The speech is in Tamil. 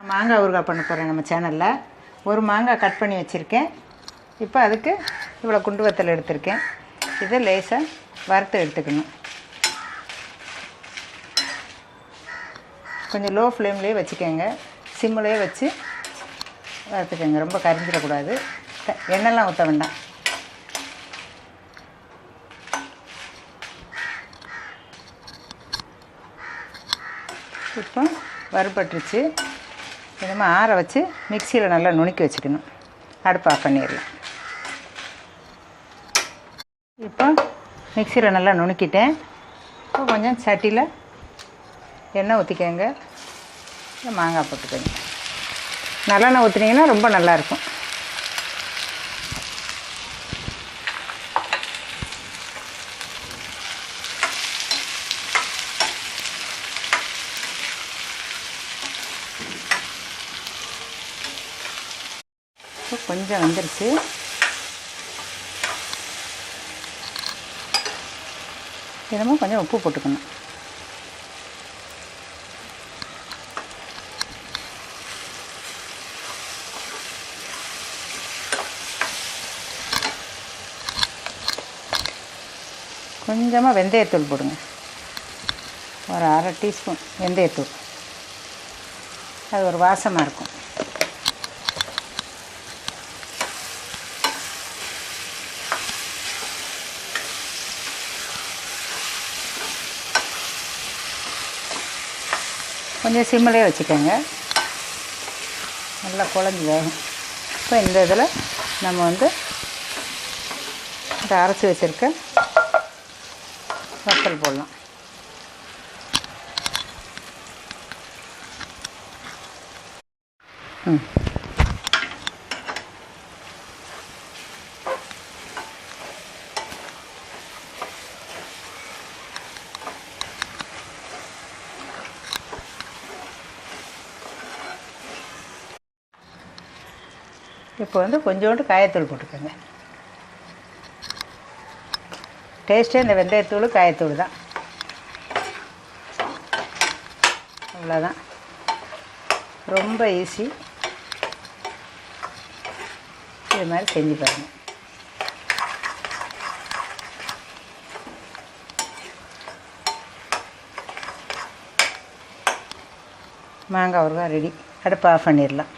மாங்காய் ஊறுகாய் பண்ண போகிறேன் நம்ம சேனலில். ஒரு மாங்காய் கட் பண்ணி வச்சுருக்கேன். இப்போ அதுக்கு இவ்வளோ குண்டு வத்தல் எடுத்திருக்கேன். இதை லேசாக வறுத்து எடுத்துக்கணும். கொஞ்சம் லோ ஃப்ளேம்லேயே வச்சுக்கோங்க, சிம்மிலே வச்சு வறுத்துக்கோங்க. ரொம்ப கரிஞ்சிடக்கூடாது, எண்ணெய்லாம் ஊற்ற வேண்டாம். இப்போ வறுபட்டுருச்சு. நம்ம ஆற வச்சு மிக்சியில் நல்லா நுணுக்கி வச்சுக்கணும். அடுப்பு ஆஃப் பண்ணிடலாம். இப்போ மிக்சியில் நல்லா நுணுக்கிட்டேன். இப்போ கொஞ்சம் சட்டியில் எண்ணெய் ஊற்றிக்கோங்க, மாங்காய் போட்டுக்கோங்க. நல்லெண்ணெய் ஊற்றினீங்கன்னா ரொம்ப நல்லாயிருக்கும். கொஞ்சம் வந்துருச்சு. தினமும் கொஞ்சம் உப்பு போட்டுக்கணும். கொஞ்சமாக வெந்தயத்தூள் போடுங்க, ஒரு அரை டீஸ்பூன் வெந்தயத்தூள். அது ஒரு வாசமாக இருக்கும். கொஞ்சம் சிம்மிலே வச்சுக்கோங்க, நல்லா குழஞ்சி வேகும். இப்போ இந்த இதில் நம்ம வந்து இந்த அரைச்சி வச்சுருக்க வத்தல் போடலாம். இப்போ வந்து கொஞ்சோண்டு காயத்தூள் போட்டுக்கோங்க. டேஸ்ட்டே இந்த வெந்தயத்தூள் காயத்தூள் தான். அவ்வளோதான், ரொம்ப ஈஸி. இது மாதிரி செஞ்சு பாருங்கள். மாங்காய் ஊறுகாய் ரெடி. அடுப்பு ஆஃப் பண்ணிடலாம்.